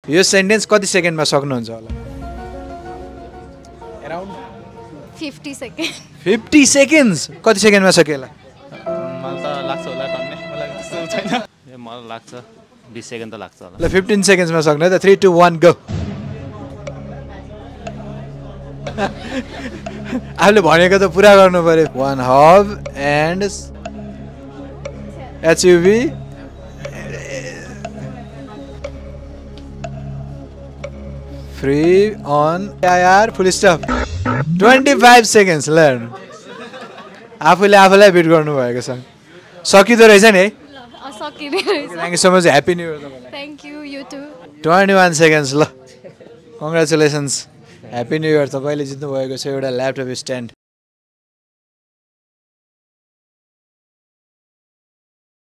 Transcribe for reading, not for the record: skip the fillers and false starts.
यो सेन्टेन्स कति सेकेन्डमा सक्नुहुन्छ होला अराउन्ड 50 सेकेन्ड 50 सेकेन्ड्स कति सेकेन्डमा सकिएला मलाई त लाग्छ होला टन्नै मलाई त्यस्तो छैन मलाई लाग्छ 20 सेकेन्ड त लाग्छ होला ल 15 सेकेन्ड्समा सक्नु है त 3 2 1 गो आफूले भनेको त पुरा गर्नु पर्यो one hub and SUV free on यार full stop 25 seconds learn आफूले आफूलाई बिट गर्नु भएको छ सकिदो रहेछ नि है सकिने रहेछ thank you so much happy new year तपाईलाई thank you you too 21 seconds ल कङ्ग्रेचुलेसन्स ह्यापी न्यू इयर तपाईले जित्नु भएको छ एउटा ल्यापटप स्ट्यान्ड